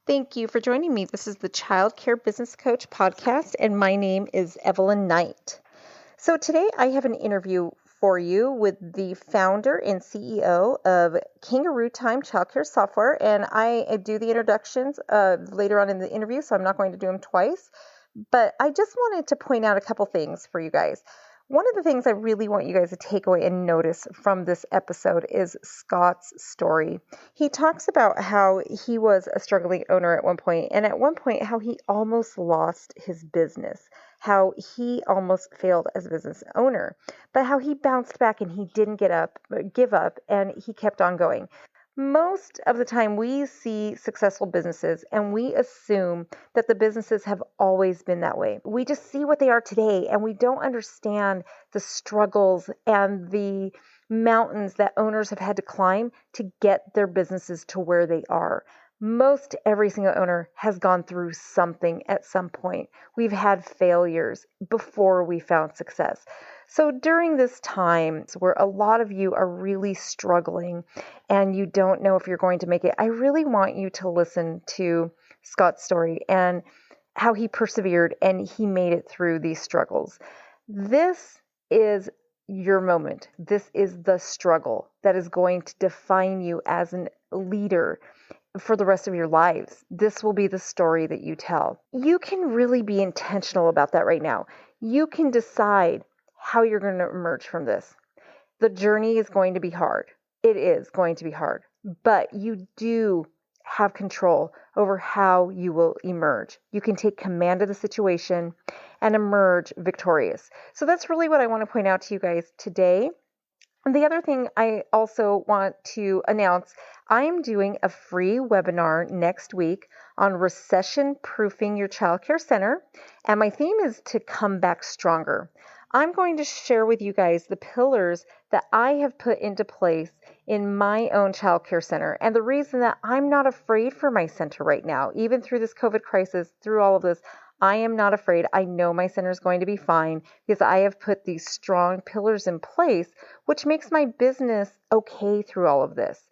Thank you for joining me. This is the Childcare Business Coach podcast, and my name is Evelyn Knight. So today I have an interview for you with the founder and CEO of Kangarootime childcare software, and I do the introductions later on in the interview, so I'm not going to do them twice. But I just wanted to point out a couple things for you guys. One of the things I really want you guys to take away and notice from this episode is Scott's story. He talks about how he was a struggling owner at one point, and at one point how he almost lost his business, how he almost failed as a business owner, but how he bounced back and he didn't give up, and he kept on going. Most of the time we see successful businesses and we assume that the businesses have always been that way. We just see what they are today and we don't understand the struggles and the mountains that owners have had to climb to get their businesses to where they are. Most every single owner has gone through something at some point. We've had failures before we found success. So during this time where a lot of you are really struggling and you don't know if you're going to make it, I really want you to listen to Scott's story and how he persevered and he made it through these struggles. This is your moment. This is the struggle that is going to define you as a leader for the rest of your lives. This will be the story that you tell. You can really be intentional about that right now. You can decide how you're going to emerge from this. The journey is going to be hard. It is going to be hard, but you do have control over how you will emerge. You can take command of the situation and emerge victorious. So that's really what I want to point out to you guys today. And the other thing I also want to announce, I am doing a free webinar next week on recession-proofing your childcare center, and my theme is to come back stronger. I'm going to share with you guys the pillars that I have put into place in my own childcare center, and the reason that I'm not afraid for my center right now, even through this COVID crisis, through all of this, I am not afraid. I know my center is going to be fine because I have put these strong pillars in place, which makes my business okay through all of this.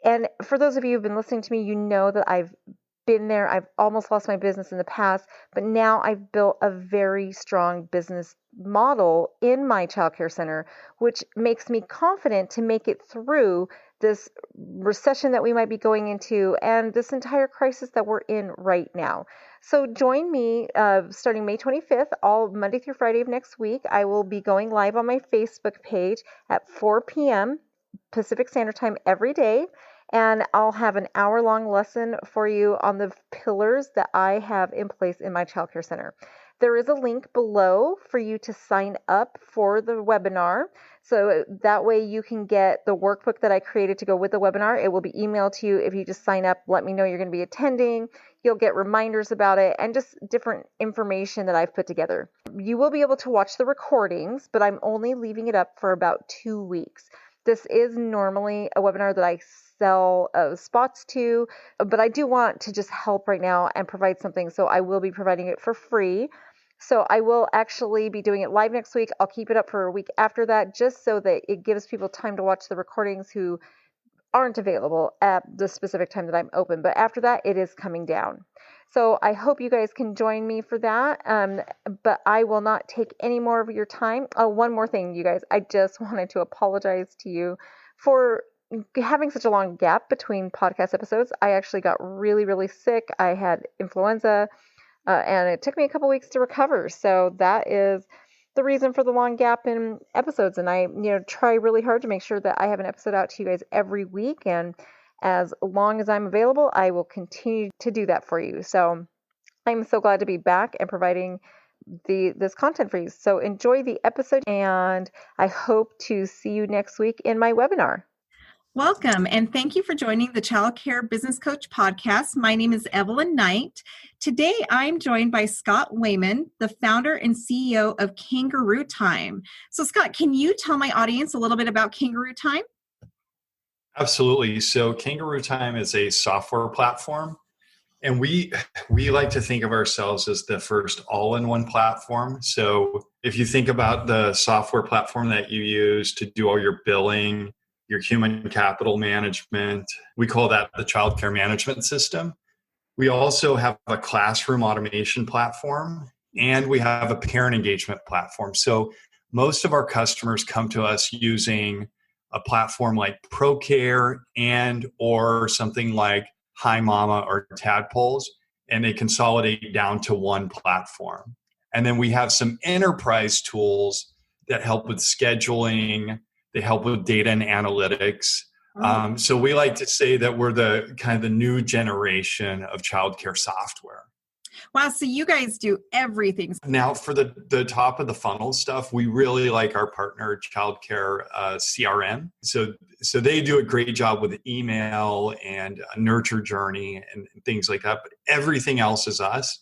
And for those of you who've been listening to me, you know that I've been there. I've almost lost my business in the past, but now I've built a very strong business model in my childcare center, which makes me confident to make it through this recession that we might be going into and this entire crisis that we're in right now. So join me starting May 25th, all Monday through Friday of next week. I will be going live on my Facebook page at 4 p.m. Pacific Standard Time every day. And I'll have an hour-long lesson for you on the pillars that I have in place in my childcare center. There is a link below for you to sign up for the webinar. So that way you can get the workbook that I created to go with the webinar. It will be emailed to you. If you just sign up, let me know you're going to be attending. You'll get reminders about it and just different information that I've put together. You will be able to watch the recordings, but I'm only leaving it up for about 2 weeks. This is normally a webinar that I sell spots to, but I do want to just help right now and provide something. So I will be providing it for free. So I will actually be doing it live next week. I'll keep it up for a week after that, just so that it gives people time to watch the recordings who aren't available at the specific time that I'm open. But after that, it is coming down. So I hope you guys can join me for that. But I will not take any more of your time. Oh, one more thing, you guys. I just wanted to apologize to you for having such a long gap between podcast episodes. I actually got really, really sick. I had influenza, and it took me a couple weeks to recover. So that is the reason for the long gap in episodes. And I, try really hard to make sure that I have an episode out to you guys every week. And as long as I'm available, I will continue to do that for you. So I'm so glad to be back and providing this content for you. So enjoy the episode, and I hope to see you next week in my webinar. Welcome, and thank you for joining the Child Care Business Coach podcast. My name is Evelyn Knight. Today, I'm joined by Scott Wayman, the founder and CEO of Kangarootime. So, Scott, can you tell my audience a little bit about Kangarootime? Absolutely. So, Kangarootime is a software platform, and we like to think of ourselves as the first all-in-one platform. So, if you think about the software platform that you use to do all your billing, your human capital management, we call that the childcare management system. We also have a classroom automation platform, and we have a parent engagement platform. So most of our customers come to us using a platform like ProCare and or something like Hi Mama or Tadpoles, and they consolidate down to one platform. And then we have some enterprise tools that help with scheduling, they help with data and analytics. So we like to say that we're the kind of the new generation of childcare software. Wow, so you guys do everything. Now, for the top of the funnel stuff, we really like our partner Childcare CRM. So they do a great job with email and a nurture journey and things like that. But everything else is us.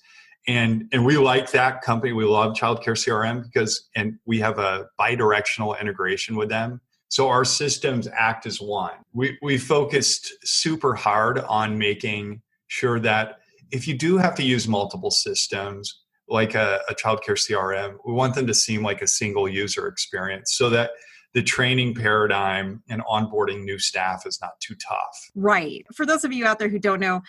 And we like that company. We love Childcare CRM and we have a bidirectional integration with them. So our systems act as one. We focused super hard on making sure that if you do have to use multiple systems, like a childcare CRM, we want them to seem like a single user experience so that the training paradigm and onboarding new staff is not too tough. Right. For those of you out there who don't know,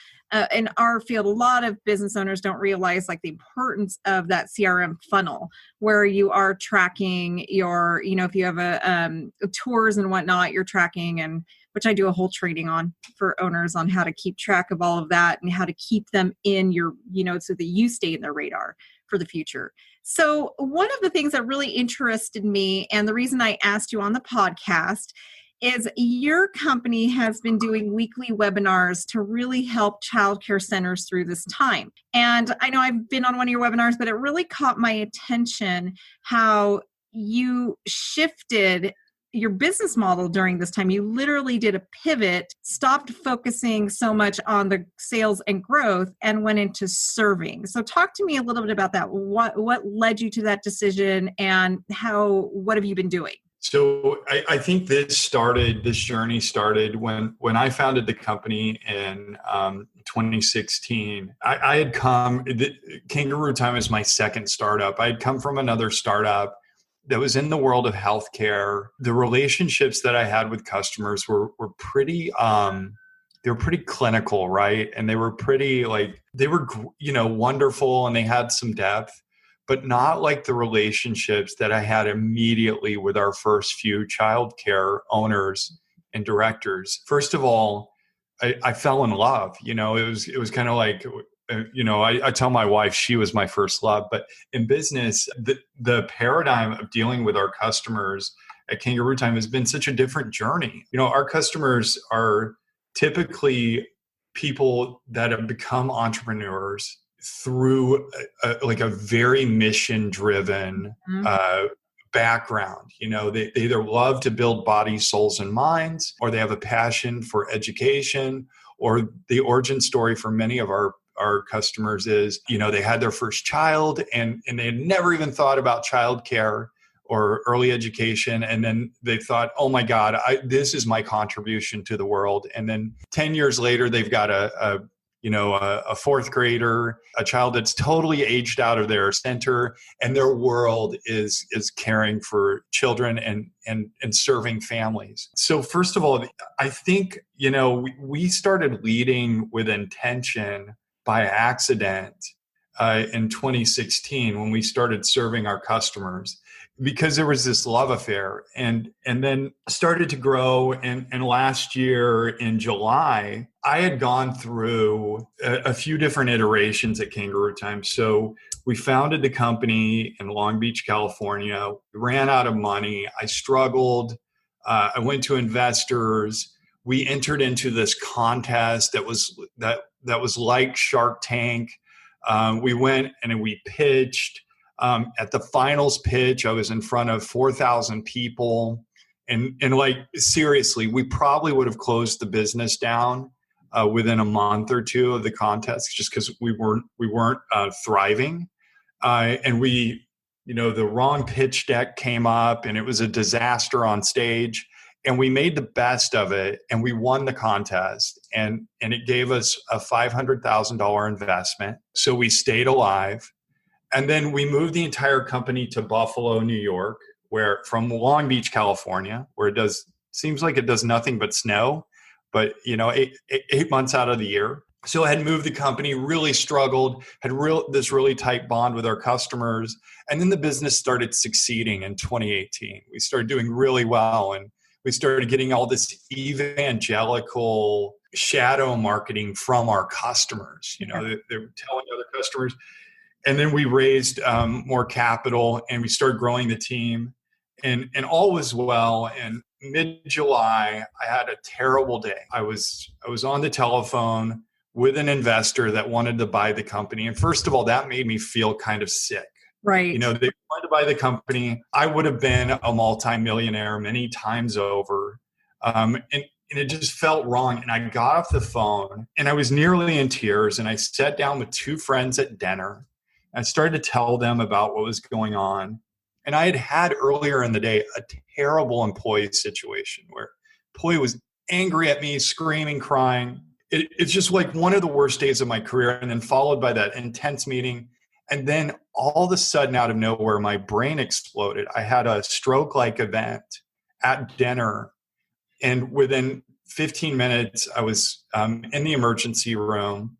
in our field, a lot of business owners don't realize like the importance of that CRM funnel where you are tracking your, if you have a tours and whatnot, you're tracking, and which I do a whole training on for owners on how to keep track of all of that and how to keep them in your, so that you stay in their radar for the future. So one of the things that really interested me, and the reason I asked you on the podcast, is your company has been doing weekly webinars to really help childcare centers through this time. And I know I've been on one of your webinars, but it really caught my attention how you shifted your business model during this time. You literally did a pivot, stopped focusing so much on the sales and growth, and went into serving. So talk to me a little bit about that. What led you to that decision, and what have you been doing? So I think this journey started when I founded the company in 2016. I had Kangarootime is my second startup. I had come from another startup that was in the world of healthcare. The relationships that I had with customers were pretty, they were pretty clinical, right? And they were pretty wonderful, and they had some depth, but not like the relationships that I had immediately with our first few childcare owners and directors. First of all, I fell in love. It was kind of like, I tell my wife she was my first love. But in business, the paradigm of dealing with our customers at Kangarootime has been such a different journey. Our customers are typically people that have become entrepreneurs through a very mission-driven background. They either love to build bodies, souls, and minds, or they have a passion for education, or the origin story for many of our customers is, they had their first child and they had never even thought about childcare or early education. And then they thought, oh my God, this is my contribution to the world. And then 10 years later, they've got a fourth grader, a child that's totally aged out of their center, and their world is caring for children and serving families. So first of all, I think, we started leading with intention by accident in 2016 when we started serving our customers, because there was this love affair, and then started to grow. And last year in July, I had gone through a few different iterations at Kangarootime. So we founded the company in Long Beach, California. We ran out of money. I struggled. I went to investors. We entered into this contest that was like Shark Tank. We went and we pitched. At the finals pitch, I was in front of 4,000 people, and seriously, we probably would have closed the business down within a month or two of the contest, just because we weren't thriving, and the wrong pitch deck came up, and it was a disaster on stage. And we made the best of it, and we won the contest, and it gave us a $500,000 investment. So we stayed alive. And then we moved the entire company to Buffalo, New York, from Long Beach, California, where seems like it does nothing but snow, but 8 months out of the year. So I had moved the company, really struggled, had this really tight bond with our customers. And then the business started succeeding in 2018. We started doing really well, and we started getting all this evangelical shadow marketing from our customers. You know, they were telling other customers. And then we raised more capital, and we started growing the team, and all was well. And mid-July, I had a terrible day. I was on the telephone with an investor that wanted to buy the company. And first of all, that made me feel kind of sick. Right. You know, they wanted to buy the company. I would have been a multimillionaire many times over. And it just felt wrong. And I got off the phone and I was nearly in tears. And I sat down with two friends at dinner. I started to tell them about what was going on. And I had earlier in the day a terrible employee situation where employee was angry at me, screaming, crying. It's just like one of the worst days of my career, and then followed by that intense meeting. And then all of a sudden, out of nowhere, my brain exploded. I had a stroke-like event at dinner. And within 15 minutes, I was in the emergency room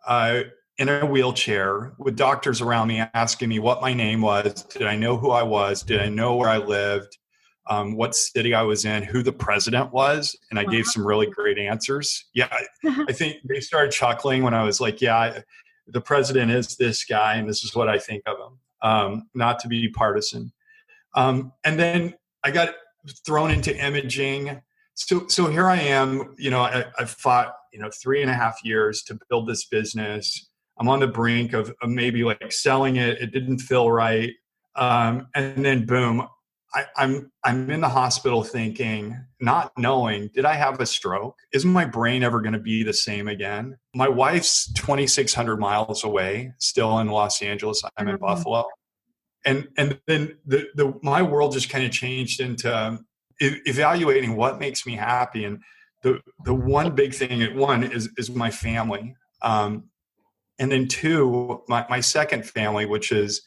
in a wheelchair with doctors around me asking me what my name was. Did I know who I was? Did I know where I lived? What city I was in, who the president was, and I gave some really great answers. Yeah, I think they started chuckling when I was like, yeah, the president is this guy, and this is what I think of him, not to be partisan. And then I got thrown into imaging. So here I am, you know, I fought, 3.5 years to build this business. I'm on the brink of maybe like selling it. It didn't feel right. And then boom, I'm in the hospital thinking, not knowing, did I have a stroke? Is my brain ever going to be the same again? My wife's 2,600 miles away, still in Los Angeles. I'm in Buffalo. And then my world just kind of changed into evaluating what makes me happy. And the one big thing, one is my family. And then two, my second family, which is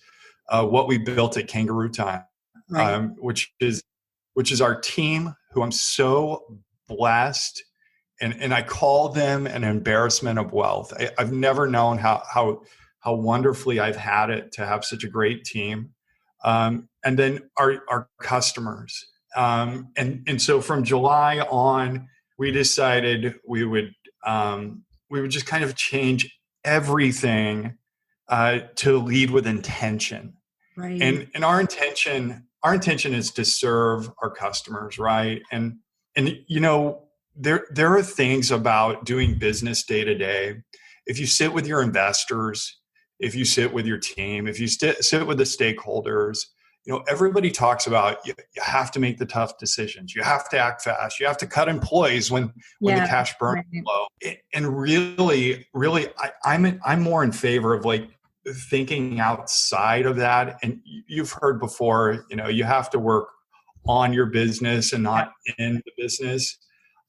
what we built at Kangarootime. Right. Which is our team, who I'm so blessed, and I call them an embarrassment of wealth. I've never known how wonderfully I've had it to have such a great team, and then our customers, and so from July on, we decided we would just kind of change everything to lead with intention, right? And our intention is to serve our customers, right? And there are things about doing business day to day. If you sit with your investors, if you sit with your team, if you sit with the stakeholders, everybody talks about you have to make the tough decisions. You have to act fast. You have to cut employees when the cash burn is low. And really, I'm more in favor of like thinking outside of that. And you've heard before, you have to work on your business and not in the business.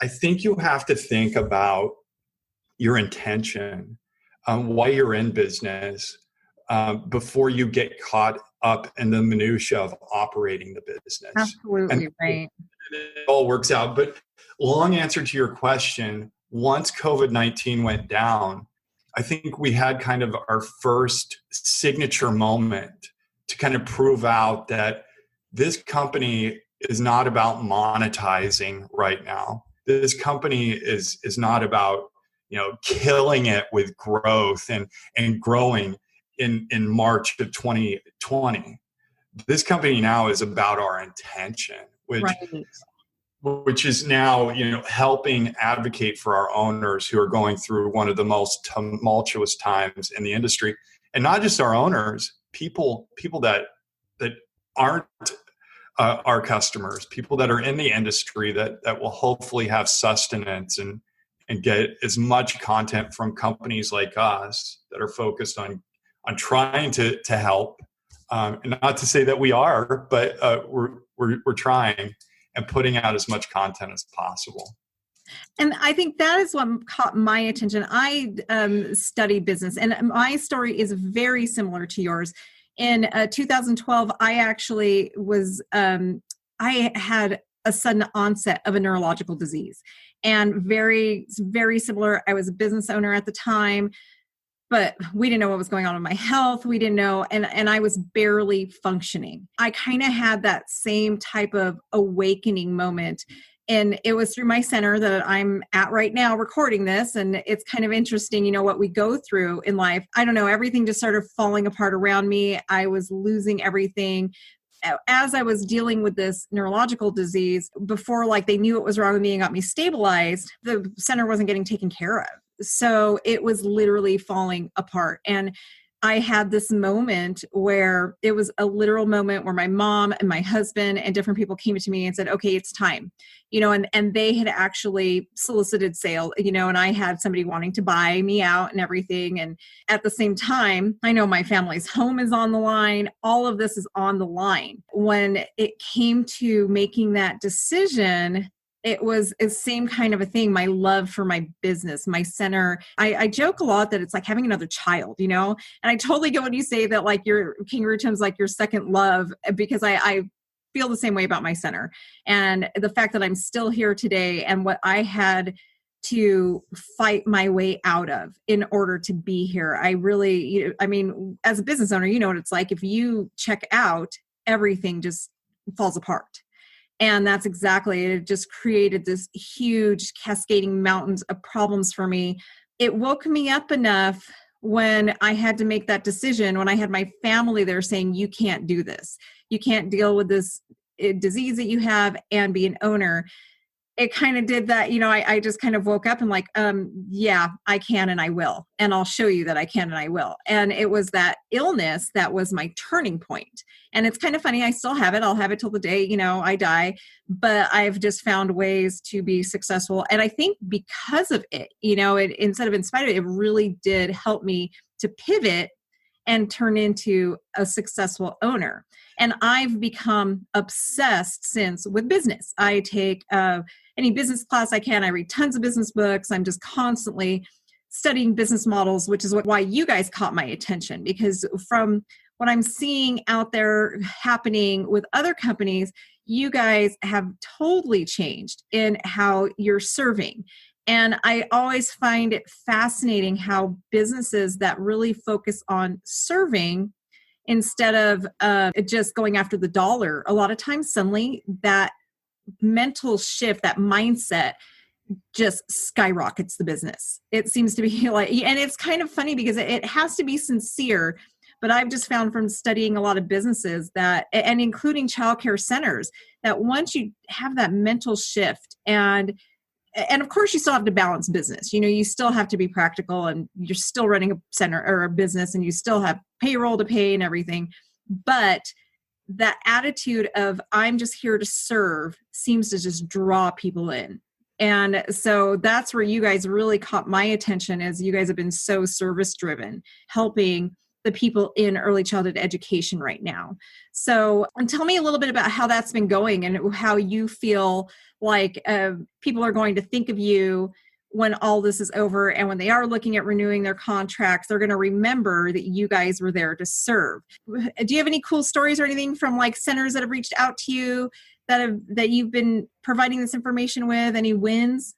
I think you have to think about your intention, why you're in business, before you get caught up in the minutia of operating the business. Absolutely, right. It all works out. But long answer to your question, once COVID-19 went down, I think we had kind of our first signature moment to kind of prove out that this company is not about monetizing right now. This company is not about, killing it with growth and growing in March of 2020. This company now is about our intention, which is now, helping advocate for our owners who are going through one of the most tumultuous times in the industry. And not just our owners, people that aren't our customers, people that are in the industry that will hopefully have sustenance and get as much content from companies like us that are focused on trying to help. And not to say that we are, but we're trying and putting out as much content as possible. And I think that is what caught my attention. I study business, and my story is very similar to yours. In 2012, I actually was, I had a sudden onset of a neurological disease. and very, very similar. I was a business owner at the time, but we didn't know what was going on with my health. We didn't know. And I was barely functioning. I kind of had that same type of awakening moment. And it was through my center that I'm at right now recording this. And it's kind of interesting, what we go through in life. I don't know, everything just started falling apart around me. I was losing everything. As I was dealing with this neurological disease, before they knew what was wrong with me and got me stabilized, the center wasn't getting taken care of. So it was literally falling apart. And I had this moment where it was a literal moment where my mom and my husband and different people came to me and said, okay, it's time, and they had actually solicited sale, and I had somebody wanting to buy me out and everything. And at the same time, I know my family's home is on the line. All of this is on the line. When it came to making that decision, it was the same kind of a thing. My love for my business, my center. I joke a lot that it's like having another child, and I totally get when you say that your Kangarootime is your second love, because I feel the same way about my center. And the fact that I'm still here today and what I had to fight my way out of in order to be here. I really, as a business owner, what it's like. If you check out, everything just falls apart. And that's exactly it. It just created this huge cascading mountains of problems for me. It woke me up enough when I had to make that decision, when I had my family there saying, you can't do this. You can't deal with this disease that you have and be an owner. It kind of did that, I just kind of woke up and yeah, I can and I will. And I'll show you that I can and I will. And it was that illness that was my turning point. And it's kind of funny. I still have it. I'll have it till the day, I die. But I've just found ways to be successful. And I think because of it, instead of in spite of it, it really did help me to pivot and turn into a successful owner. And I've become obsessed since with business. I take any business class I can. I read tons of business books. I'm just constantly studying business models, which is why you guys caught my attention, because from what I'm seeing out there happening with other companies, you guys have totally changed in how you're serving. And I always find it fascinating how businesses that really focus on serving instead of just going after the dollar, a lot of times suddenly that mental shift, that mindset just skyrockets the business. It seems to be and it's kind of funny because it has to be sincere. But I've just found from studying a lot of businesses that, and including childcare centers, that once you have that mental shift and of course you still have to balance business, you still have to be practical and you're still running a center or a business and you still have payroll to pay and everything. But that attitude of I'm just here to serve seems to just draw people in. And so that's where you guys really caught my attention, as you guys have been so service driven, helping the people in early childhood education right now. So tell me a little bit about how that's been going and how you feel like people are going to think of you when all this is over, and when they are looking at renewing their contracts, they're going to remember that you guys were there to serve. Do you have any cool stories or anything from centers that have reached out to you that you've been providing this information with? Any wins?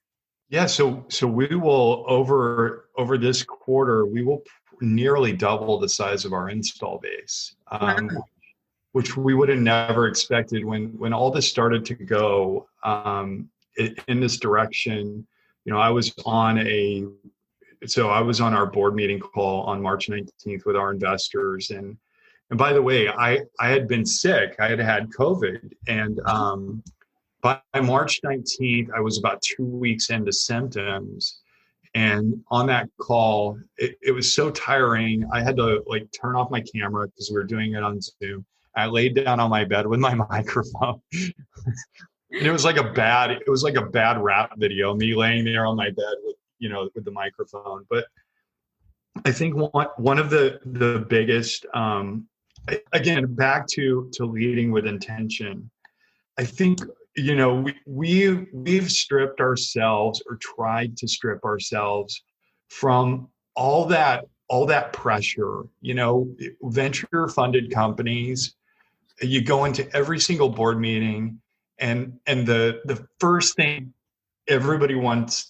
Yeah, so we will over this quarter, we will nearly double the size of our install base, which we would have never expected when all this started to go in this direction. I was on our board meeting call on March 19th with our investors, and by the way, I had been sick. I had COVID, and by March 19th, I was about 2 weeks into symptoms. And on that call, it was so tiring. I had to turn off my camera because we were doing it on Zoom. I laid down on my bed with my microphone. And it was like a bad rap video, me laying there on my bed with the microphone. But I think one of the biggest, again, back to leading with intention. I think, we've stripped ourselves, or tried to strip ourselves from all that pressure. Venture funded companies, you go into every single board meeting, and the first thing everybody wants,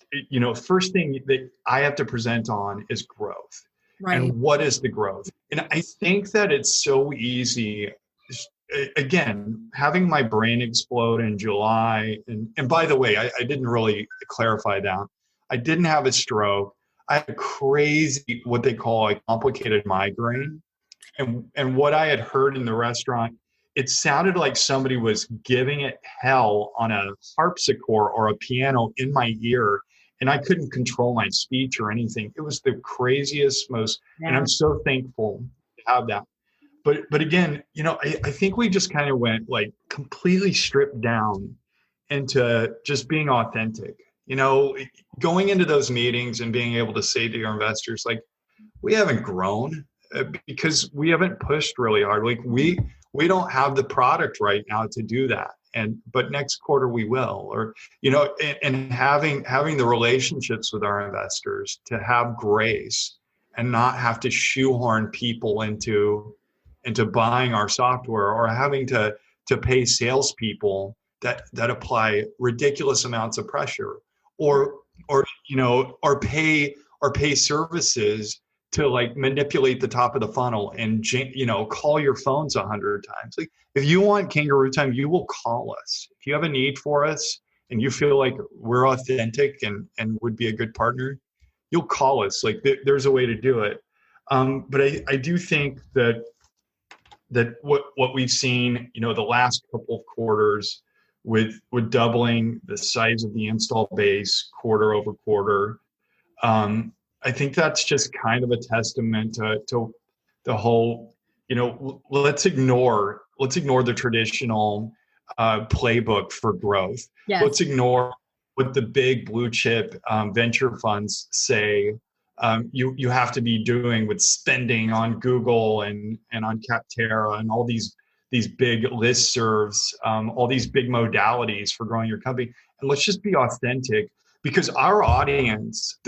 first thing that I have to present on is growth. Right. And what is the growth? And I think that it's so easy. Again, having my brain explode in July, and by the way, I didn't really clarify that. I didn't have a stroke. I had a crazy, what they call a complicated migraine. And what I had heard in the restaurant, it sounded like somebody was giving it hell on a harpsichord or a piano in my ear, and I couldn't control my speech or anything. It was the craziest, and I'm so thankful to have that. But again, I think we just kind of went like completely stripped down into just being authentic. Going into those meetings and being able to say to your investors, like, we haven't grown because we haven't pushed really hard. Like we don't have the product right now to do that. But next quarter we will, or, and having the relationships with our investors to have grace and not have to shoehorn people into buying our software, or having to pay salespeople that apply ridiculous amounts of pressure, or pay services to like manipulate the top of the funnel and call your phones 100 times. Like, if you want Kangarootime, you will call us. If you have a need for us and you feel like we're authentic and would be a good partner, you'll call us. Like, there's a way to do it. But I do think that what we've seen, the last couple of quarters with doubling the size of the install base quarter over quarter, I think that's just kind of a testament to the whole, let's ignore the traditional playbook for growth. Yes. Let's ignore what the big blue chip venture funds say you have to be doing with spending on Google and on Capterra and all these big listservs, all these big modalities for growing your company. And let's just be authentic, because our audience,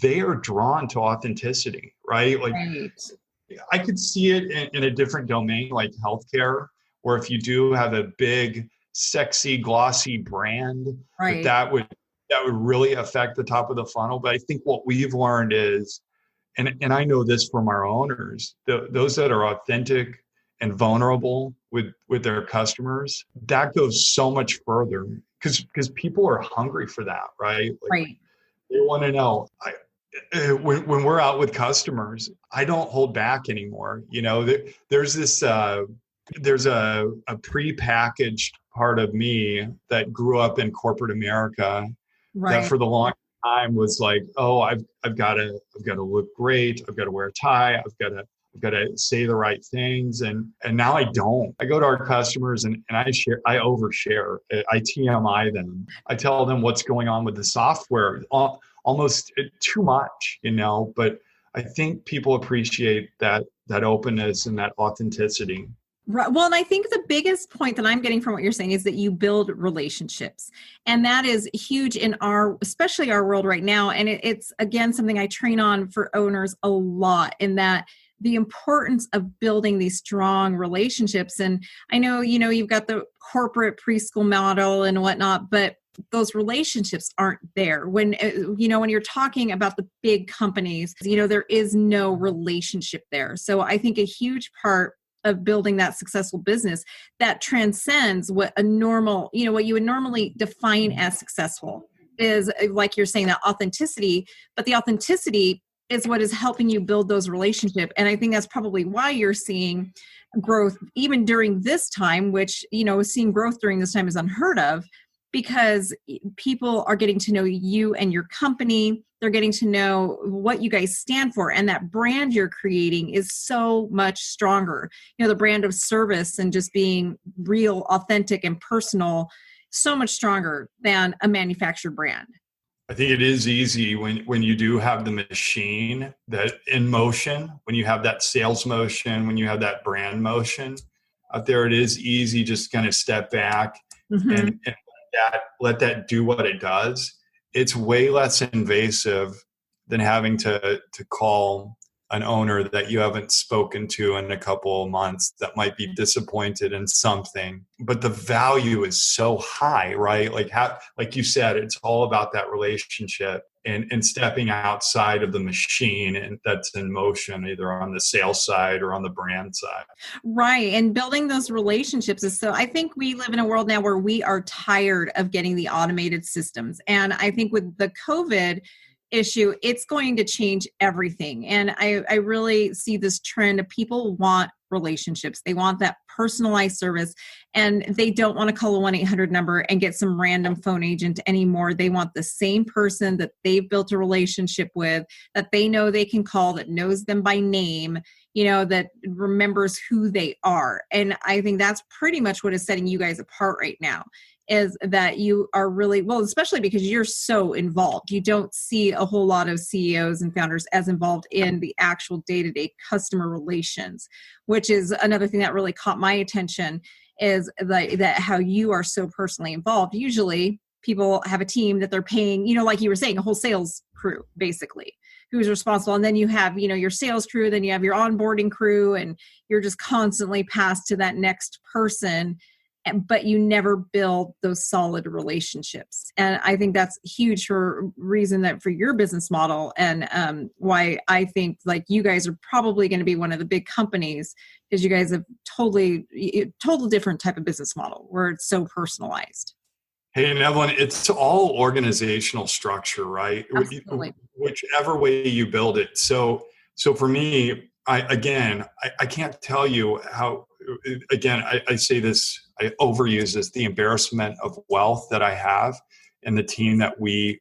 they are drawn to authenticity, right? Like, Right. I could see it in a different domain like healthcare, where if you do have a big, sexy, glossy brand, Right. that would really affect the top of the funnel. But I think what we've learned is, and I know this from our owners, those that are authentic and vulnerable with their customers, that goes so much further, because people are hungry for that, right? Like, Right. they want to know. When we're out with customers, I don't hold back anymore. There's this there's a prepackaged part of me that grew up in corporate America, Right. that for the long time was like, oh, I've got to look great, I've got to wear a tie, I've got to say the right things, and now I don't. I go to our customers and I overshare. I TMI them. I tell them what's going on with the software, almost too much, But I think people appreciate that openness and that authenticity. Right. Well, and I think the biggest point that I'm getting from what you're saying is that you build relationships. And that is huge in especially our world right now. And it's, again, something I train on for owners a lot, in that the importance of building these strong relationships. And I know, you've got the corporate preschool model and whatnot, but those relationships aren't there. When you're talking about the big companies, there is no relationship there. So I think a huge part of building that successful business that transcends what what you would normally define as successful is, like you're saying, that authenticity. But the authenticity is what is helping you build those relationships. And I think that's probably why you're seeing growth even during this time, which, seeing growth during this time is unheard of, because people are getting to know you and your company. They're getting to know what you guys stand for. And that brand you're creating is so much stronger. The brand of service and just being real, authentic, and personal, so much stronger than a manufactured brand. I think it is easy when you do have the machine that in motion, when you have that sales motion, when you have that brand motion out there, it is easy just kind of step back and let that do what it does. It's way less invasive than having to call an owner that you haven't spoken to in a couple of months that might be disappointed in something, but the value is so high, right? Like you said, it's all about that relationship and stepping outside of the machine and that's in motion, either on the sales side or on the brand side. Right. And building those relationships is so, I think we live in a world now where we are tired of getting the automated systems. And I think with the COVID issue, it's going to change everything. And I really see this trend of people want relationships. They want that personalized service, and they don't want to call a 1-800 number and get some random phone agent anymore. They want the same person that they've built a relationship with, that they know they can call, that knows them by name, that remembers who they are. And I think that's pretty much what is setting you guys apart right now, is that you are really, well, especially because you're so involved. You don't see a whole lot of CEOs and founders as involved in the actual day-to-day customer relations, which is another thing that really caught my attention, is that how you are so personally involved. Usually people have a team that they're paying, like you were saying, a whole sales crew, basically, who's responsible. And then you have, your sales crew, then you have your onboarding crew, and you're just constantly passed to that next person. But you never build those solid relationships. And I think that's huge for reason that for your business model, and why I think like you guys are probably going to be one of the big companies, because you guys have total different type of business model where it's so personalized. Hey, and Evelyn, it's all organizational structure, right? Absolutely. Whichever way you build it. So for me, I can't tell you how, again, I say this, I overuse this, the embarrassment of wealth that I have and the team that we've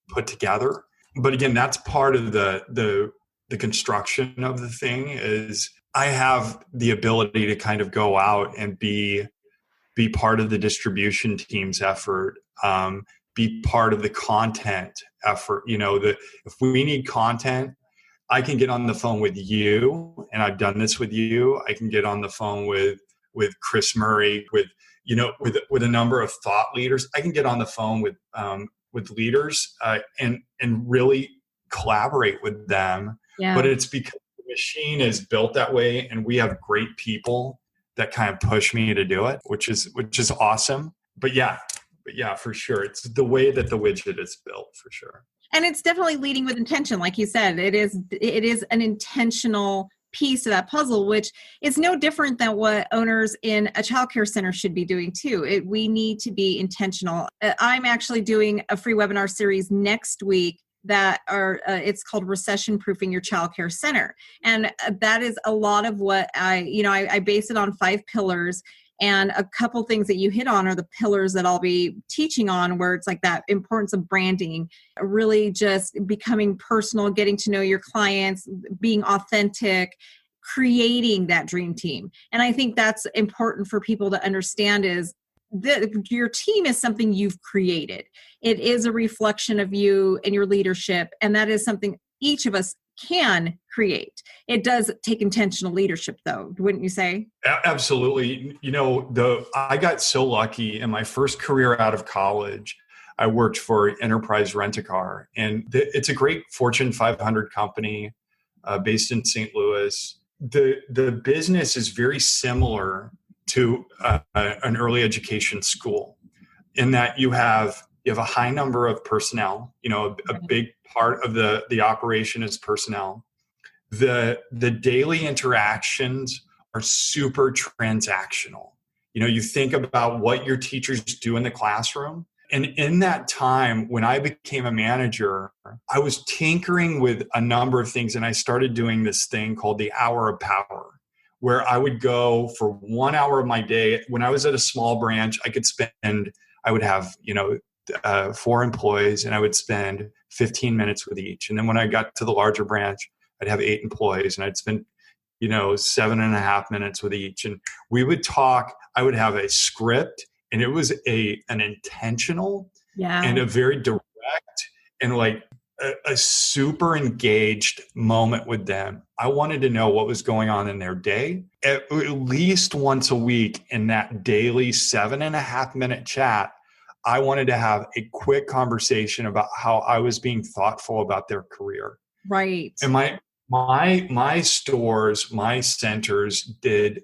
put together. But again, that's part of the construction of the thing. Is I have the ability to kind of go out and be part of the distribution team's effort, be part of the content effort. That if we need content, I can get on the phone with you, and I've done this with you. I can get on the phone with Chris Murray, with a number of thought leaders. I can get on the phone with leaders and really collaborate with them. Yeah. But it's because the machine is built that way, and we have great people that kind of push me to do it, which is awesome. But yeah, for sure, it's the way that the widget is built, for sure. And it's definitely leading with intention. Like you said, it is an intentional piece of that puzzle, which is no different than what owners in a childcare center should be doing too. We need to be intentional. I'm actually doing a free webinar series next week that it's called Recession Proofing Your Childcare Center. And that is a lot of what I base it on 5 pillars. And a couple things that you hit on are the pillars that I'll be teaching on, where it's like that importance of branding, really just becoming personal, getting to know your clients, being authentic, creating that dream team. And I think that's important for people to understand, is that your team is something you've created. It is a reflection of you and your leadership. And that is something each of us can create. It does take intentional leadership, though, wouldn't you say? Absolutely. I got so lucky in my first career out of college. I worked for Enterprise Rent-A-Car, and it's a great Fortune 500 company based in St. Louis. The business is very similar to an early education school, in that you have a high number of personnel. A big part of the operation is personnel. The daily interactions are super transactional. You think about what your teachers do in the classroom. And in that time, when I became a manager, I was tinkering with a number of things. And I started doing this thing called the Hour of Power, where I would go for 1 hour of my day. When I was at a small branch, I would have, 4 employees, and I would spend 15 minutes with each. And then when I got to the larger branch, I'd have 8 employees, and I'd spend, 7.5 minutes with each. And we would talk. I would have a script, and it was an intentional and a very direct and like a super engaged moment with them. I wanted to know what was going on in their day at least once a week. In that daily 7.5 minute chat, I wanted to have a quick conversation about how I was being thoughtful about their career. Right. And my stores, my centers did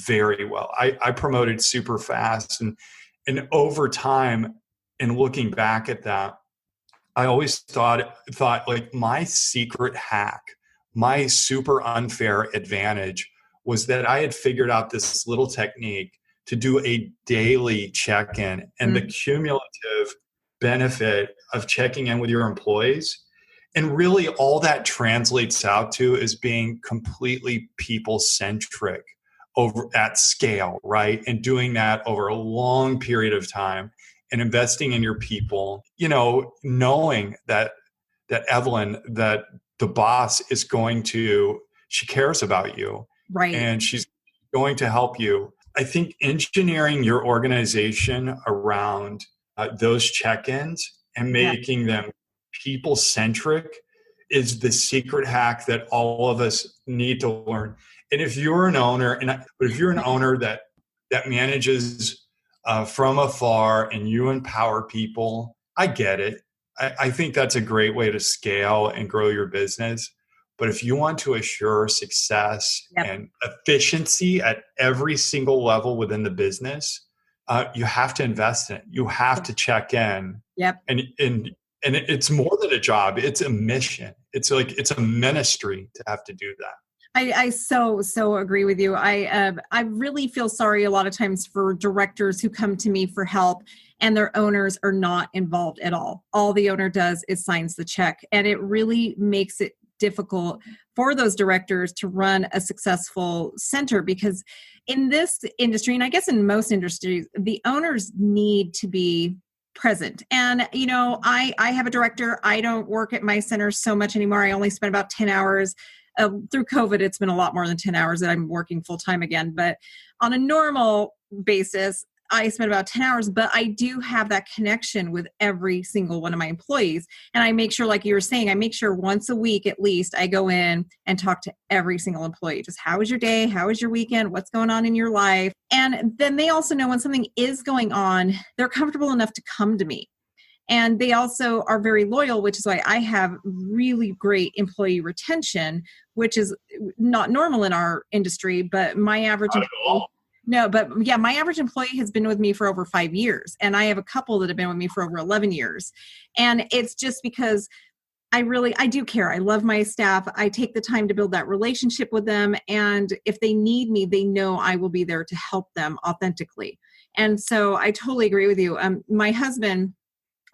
very well. I promoted super fast, and over time, and looking back at that, I always thought like my secret hack, my super unfair advantage was that I had figured out this little technique to do a daily check-in, and the cumulative benefit of checking in with your employees. And really all that translates out to is being completely people centric over at scale, right? And doing that over a long period of time and investing in your people, knowing that Evelyn, that the boss is she cares about you, Right. and she's going to help you. I think engineering your organization around those check-ins and making them people centric is the secret hack that all of us need to learn. And if you're an owner, but if you're an owner that manages from afar and you empower people, I get it. I think that's a great way to scale and grow your business. But if you want to assure success and efficiency at every single level within the business, you have to invest in it. You have to check in. And it's more than a job. It's a mission. It's a ministry to have to do that. I so agree with you. I really feel sorry a lot of times for directors who come to me for help and their owners are not involved at all. All the owner does is signs the check, and it really makes it difficult for those directors to run a successful center, because in this industry, and I guess in most industries, the owners need to be present. And, I have a director. I don't work at my center so much anymore. I only spend about 10 hours. Through COVID, it's been a lot more than 10 hours that I'm working full time again. But on a normal basis, I spend about 10 hours, but I do have that connection with every single one of my employees. And I make sure, like you were saying, I make sure once a week at least I go in and talk to every single employee. Just how was your day? How was your weekend? What's going on in your life? And then they also know when something is going on, they're comfortable enough to come to me. And they also are very loyal, which is why I have really great employee retention, which is not normal in our industry, but my average my average employee has been with me for over 5 years. And I have a couple that have been with me for over 11 years. And it's just because I do care. I love my staff. I take the time to build that relationship with them. And if they need me, they know I will be there to help them authentically. And so I totally agree with you. My husband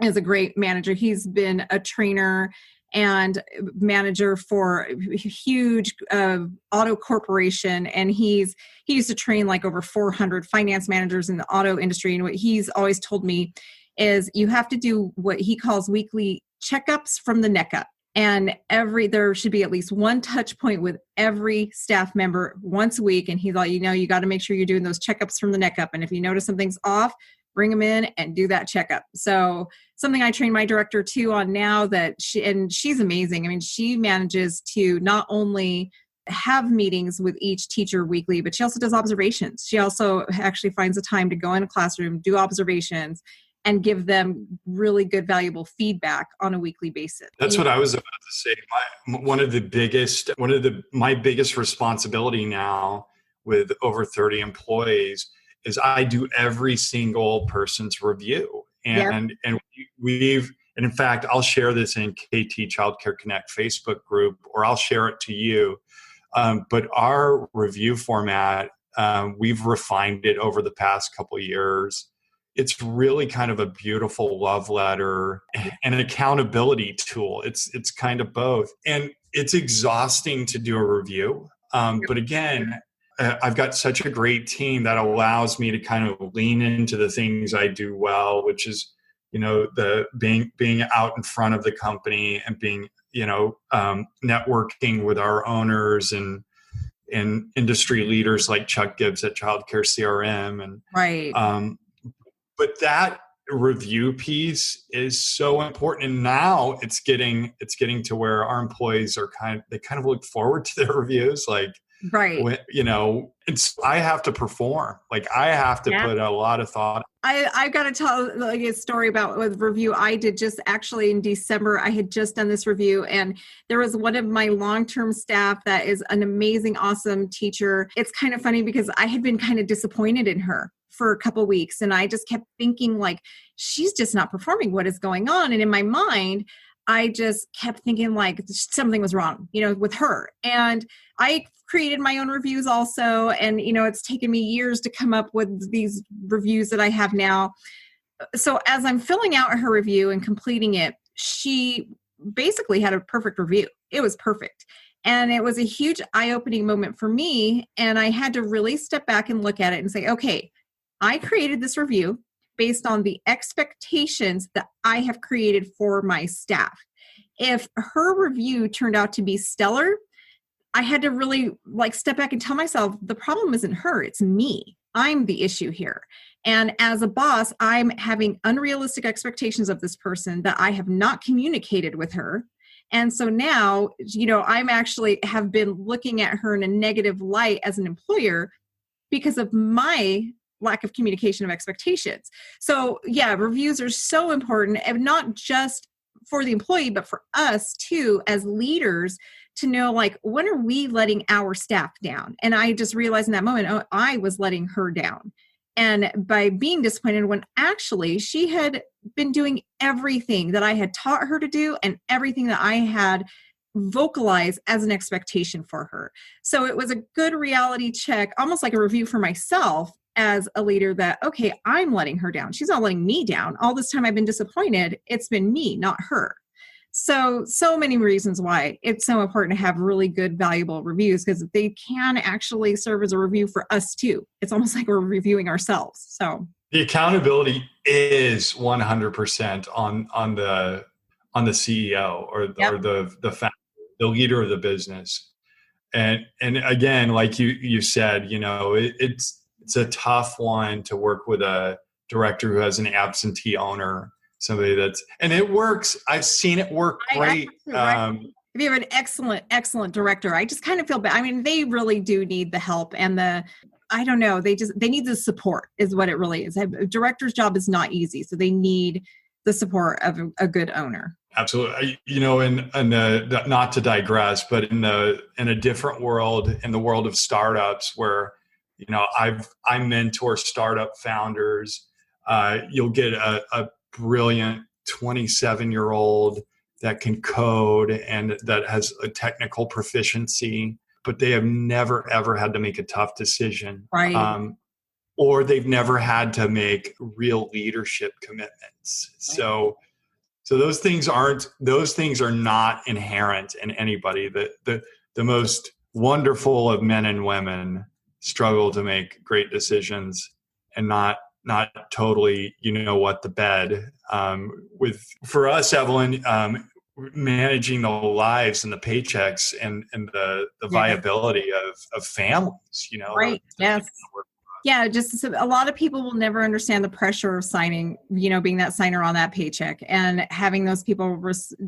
is a great manager. He's been a trainer and manager for a huge auto corporation. And he used to train like over 400 finance managers in the auto industry. And what he's always told me is you have to do what he calls weekly checkups from the neck up. And there should be at least one touch point with every staff member once a week. And he's like, you got to make sure you're doing those checkups from the neck up. And if you notice something's off, bring them in and do that checkup. So something I train my director too on now, she's amazing. I mean, she manages to not only have meetings with each teacher weekly, but she also does observations. She also actually finds the time to go in a classroom, do observations, and give them really good, valuable feedback on a weekly basis. That's what I was about to say. My biggest responsibility now with over 30 employees is I do every single person's review. And in fact, I'll share this in KT Childcare Connect Facebook group, or I'll share it to you. But our review format, we've refined it over the past couple of years. It's really kind of a beautiful love letter and an accountability tool. It's kind of both. And it's exhausting to do a review. But again, I've got such a great team that allows me to kind of lean into the things I do well, which is, the being out in front of the company and being, networking with our owners and industry leaders like Chuck Gibbs at Childcare CRM. And right. But that review piece is so important. And now it's getting to where our employees are they kind of look forward to their reviews. Like, Right. I have to perform. Like I have to Yeah. put a lot of thought. I've got to tell like a story about a review I did just actually in December. I had just done this review, and there was one of my long-term staff that is an amazing, awesome teacher. It's kind of funny because I had been kind of disappointed in her for a couple of weeks, and I just kept thinking like, she's just not performing. What is going on? And in my mind, I just kept thinking like something was wrong, with her. And I created my own reviews also. And, it's taken me years to come up with these reviews that I have now. So as I'm filling out her review and completing it, she basically had a perfect review. It was perfect. And it was a huge eye-opening moment for me. And I had to really step back and look at it and say, okay, I created this review based on the expectations that I have created for my staff. If her review turned out to be stellar, I had to really step back and tell myself the problem isn't her, it's me. I'm the issue here. And as a boss, I'm having unrealistic expectations of this person that I have not communicated with her. And so now, I'm actually have been looking at her in a negative light as an employer because of my lack of communication of expectations. So yeah, reviews are so important, and not just for the employee, but for us too, as leaders, to know when are we letting our staff down? And I just realized in that moment, I was letting her down. And by being disappointed when actually she had been doing everything that I had taught her to do and everything that I had vocalized as an expectation for her. So it was a good reality check, almost like a review for myself as a leader that, okay, I'm letting her down. She's not letting me down. All this time I've been disappointed. It's been me, not her. So many reasons why it's so important to have really good, valuable reviews, because they can actually serve as a review for us too. It's almost like we're reviewing ourselves. So the accountability is 100% on the CEO or the founder, the leader of the business. And again, like you said, it's a tough one to work with a director who has an absentee owner. Somebody and it works. I've seen it work great. If you have an excellent director, I just kind of feel bad. I mean, they really do need the help and they need the support is what it really is. A director's job is not easy. So they need the support of a good owner. Absolutely. Not to digress, but in a different world, in the world of startups where, I mentor startup founders, you'll get a brilliant 27-year-old that can code and that has a technical proficiency, but they have never, ever had to make a tough decision. Right. Or they've never had to make real leadership commitments. Right. So those things are not inherent in anybody. The most wonderful of men and women struggle to make great decisions and not totally, the bed. For us, Evelyn, managing the lives and the paychecks and the viability of families, Right. Yes. Yeah, just a lot of people will never understand the pressure of signing, being that signer on that paycheck, and having those people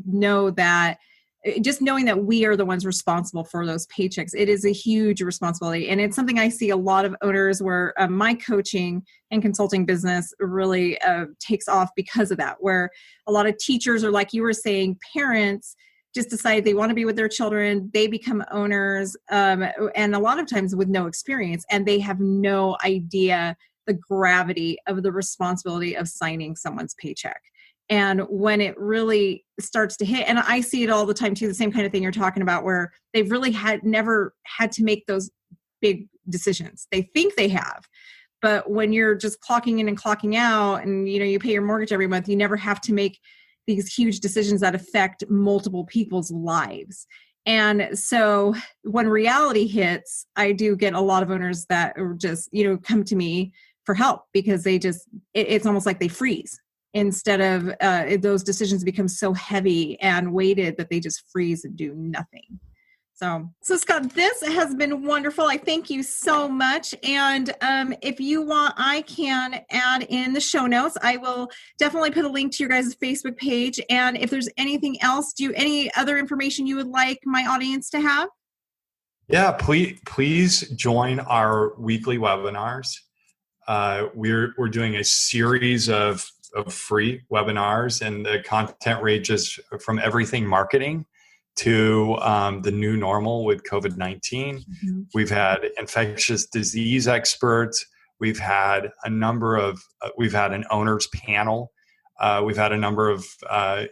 know that, just knowing that we are the ones responsible for those paychecks. It is a huge responsibility. And it's something I see a lot of owners where my coaching and consulting business really takes off because of that, where a lot of teachers, or like you were saying, parents just decide they want to be with their children. They become owners, and a lot of times with no experience, and they have no idea the gravity of the responsibility of signing someone's paycheck. And when it really starts to hit, and I see it all the time too, the same kind of thing you're talking about, where they've really never had to make those big decisions. They think they have, but when you're just clocking in and clocking out, and you pay your mortgage every month, you never have to make these huge decisions that affect multiple people's lives. And so when reality hits, I do get a lot of owners that are just, come to me for help, because it's almost like they freeze. Instead of those decisions become so heavy and weighted that they just freeze and do nothing. So Scott, this has been wonderful. I thank you so much. And if you want, I can add in the show notes. I will definitely put a link to your guys' Facebook page. And if there's anything else, any other information you would like my audience to have? Yeah, please join our weekly webinars. We're doing a series of free webinars, and the content ranges from everything marketing to the new normal with COVID-19. Mm-hmm. We've had infectious disease experts. We've had we've had an owners panel. We've had a number of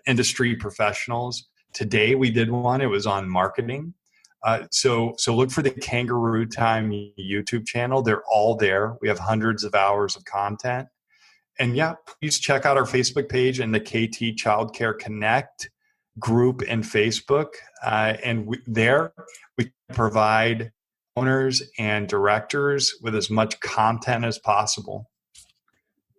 industry professionals. Today we did one. It was on marketing. So look for the Kangarootime YouTube channel. They're all there. We have hundreds of hours of content. And yeah, please check out our Facebook page and the KT Childcare Connect group in Facebook. There we provide owners and directors with as much content as possible.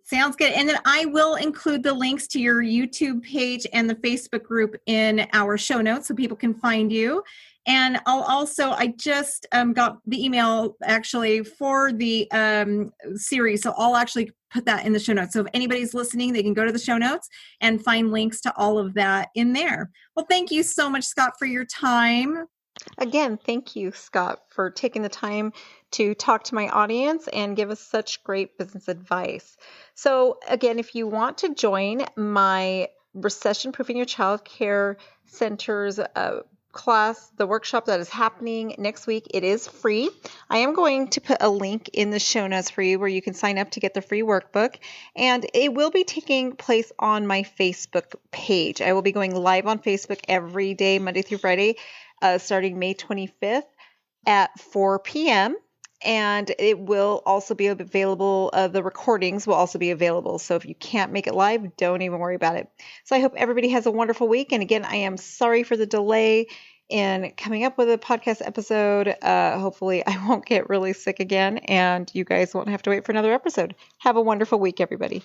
Sounds good. And then I will include the links to your YouTube page and the Facebook group in our show notes so people can find you. And I just got the email actually for the series. So I'll actually put that in the show notes. So if anybody's listening, they can go to the show notes and find links to all of that in there. Well, thank you so much, Scott, for your time. Again, thank you, Scott, for taking the time to talk to my audience and give us such great business advice. So again, if you want to join my Recession Proofing Your Child Care Center's class, the workshop that is happening next week, it is free. I am going to put a link in the show notes for you where you can sign up to get the free workbook, and it will be taking place on my Facebook page. I will be going live on Facebook every day, Monday through Friday, starting May 25th at 4 p.m. And it will also be available, the recordings will also be available. So if you can't make it live, don't even worry about it. So I hope everybody has a wonderful week. And again, I am sorry for the delay in coming up with a podcast episode. Hopefully I won't get really sick again and you guys won't have to wait for another episode. Have a wonderful week, everybody.